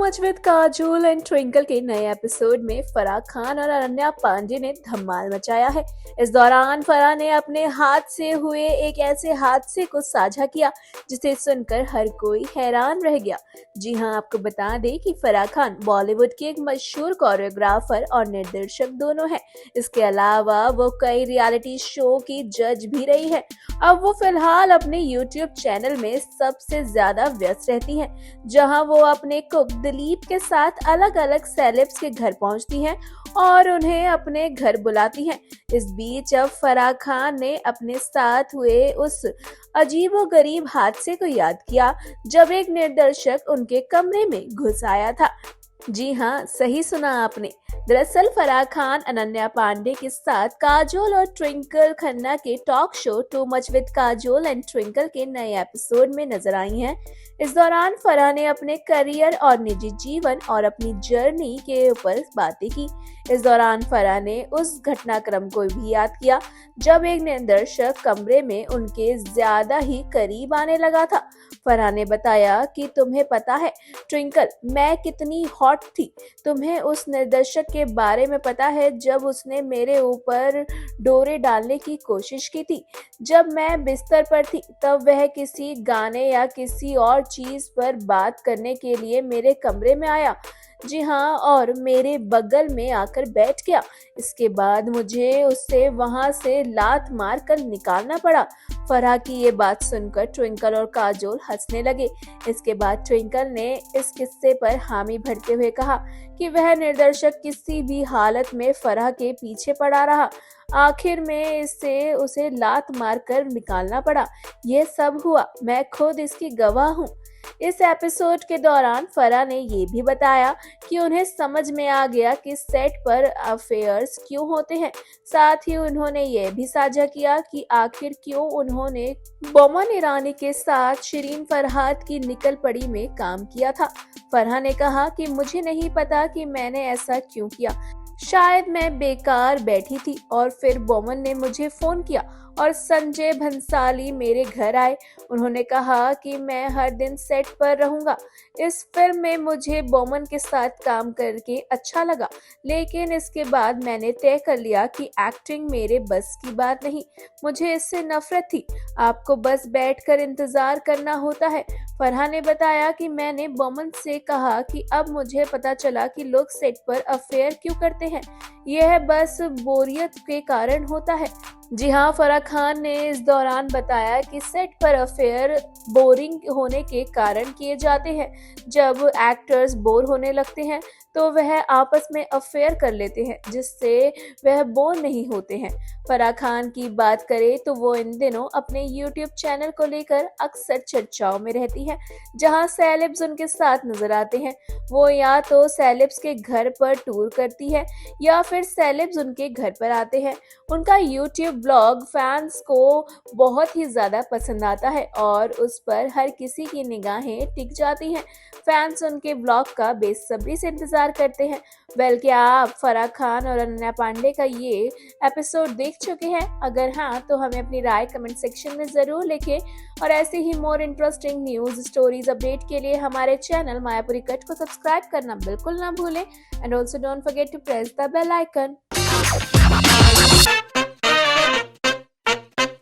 Much with Kajol and twinkle के नए episode में फराह खान और अनन्या पांडे ने धमाल मचाया है। इस दौरान फराह ने अपने हाथ से हुए एक ऐसे हादसे को साझा किया जिसे सुनकर हर कोई हैरान रह गया। जी हां, आपको बता दें कि फराह खान बॉलीवुड की एक मशहूर कोरियोग्राफर और निर्देशक दोनों हैं। इसके अलावा वो कई रियलिटी शो की जज भी रही है। अब वो फिलहाल अपने यूट्यूब चैनल में सबसे ज्यादा व्यस्त रहती हैं, जहां वो अपने कुक दिलीप के साथ अलग अलग सेलेब्स के घर पहुंचती हैं और उन्हें अपने घर बुलाती हैं। इस बीच अब फराह खान ने अपने साथ हुए उस अजीबोगरीब हादसे को याद किया जब एक निर्देशक उनके कमरे में घुस आया था। जी हाँ, सही सुना आपने। दरअसल फराह खान अनन्या पांडे के साथ काजोल और ट्विंकल खन्ना के talk show too much with Kajol and twinkle के नए एपिसोड में नजर आई हैं। इस दौरान फराह ने अपने करियर और निजी जीवन और अपनी जर्नी के ऊपर बातें की। इस दौरान फराह ने उस घटनाक्रम को भी याद किया जब एक निर्देशक कमरे में उनके ज्यादा ही करीब आने लगा था। फराह ने बताया कि तुम्हें पता है ट्विंकल, मैं कितनी हॉट थी। तुम्हें उस निर्देशक के बारे में पता है जब उसने मेरे ऊपर डोरे डालने की कोशिश की थी। जब मैं बिस्तर पर थी तब वह किसी गाने या किसी और चीज पर बात करने के लिए मेरे कमरे में आया। जी हाँ, और मेरे बगल में आकर बैठ गया। इसके बाद मुझे उससे वहां से लात मार कर निकालना पड़ा। फराह की ये बात सुनकर ट्विंकल और काजोल हंसने लगे। इसके बाद ट्विंकल ने इस किस्से पर हामी भरते हुए कहा कि वह निर्देशक किसी भी हालत में फराह के पीछे पड़ा रहा। आखिर में इससे उसे लात मारकर निकालना पड़ा। यह सब हुआ, मैं खुद इसकी गवाह हूँ। इस एपिसोड के दौरान फराह ने ये भी बताया कि उन्हें समझ में आ गया कि सेट पर अफेयर्स क्यों होते हैं। साथ ही उन्होंने ये भी साझा किया कि आखिर क्यों उन्होंने बोमन ईरानी के साथ शिरीन फरहाद की निकल पड़ी में काम किया था। फराह ने कहा कि मुझे नहीं पता कि मैंने ऐसा क्यों किया। शायद मैं बेकार बैठी थी और फिर बोमन ने मुझे फोन किया और संजय भंसाली मेरे घर आए। उन्होंने कहा कि मैं हर दिन सेट पर रहूंगा। इस फिल्म में मुझे बोमन के साथ काम करके अच्छा लगा, लेकिन इसके बाद मैंने तय कर लिया कि एक्टिंग मेरे बस की बात नहीं। मुझे इससे नफरत थी। आपको बस बैठकर इंतजार करना होता है। फराह ने बताया कि मैंने बोमन से कहा कि अब मुझे पता चला कि लोग सेट पर अफेयर क्यों करते हैं। यह बस बोरियत के कारण होता है। जी हाँ, फराह खान ने इस दौरान बताया कि सेट पर अफेयर बोरिंग होने के कारण किए जाते हैं। जब एक्टर्स बोर होने लगते हैं तो वह आपस में अफेयर कर लेते हैं, जिससे वह बोर नहीं होते हैं। फराह खान की बात करें तो वो इन दिनों अपने यूट्यूब चैनल को लेकर अक्सर चर्चाओं में रहती है, जहां सेलेब्स उनके साथ नजर आते हैं। वो या तो सेलेब्स के घर पर टूर करती है या फिर सेलेब्स उनके घर पर आते हैं। उनका यूट्यूब ब्लॉग फैंस को बहुत ही ज्यादा पसंद आता है और उस पर हर किसी की निगाहें टिक जाती हैं। फैंस उनके ब्लॉग का बेसब्री से इंतजार करते हैं। वेल, क्या आप फराह खान और अनन्या पांडे का ये एपिसोड देख चुके हैं? अगर हाँ, तो हमें अपनी राय कमेंट सेक्शन में जरूर लिखें और ऐसे ही more interesting news stories update के लिए हमारे चैनल मायापुरी कट को सब्सक्राइब करना बिल्कुल ना भूलें। And also don't forget to press the bell icon.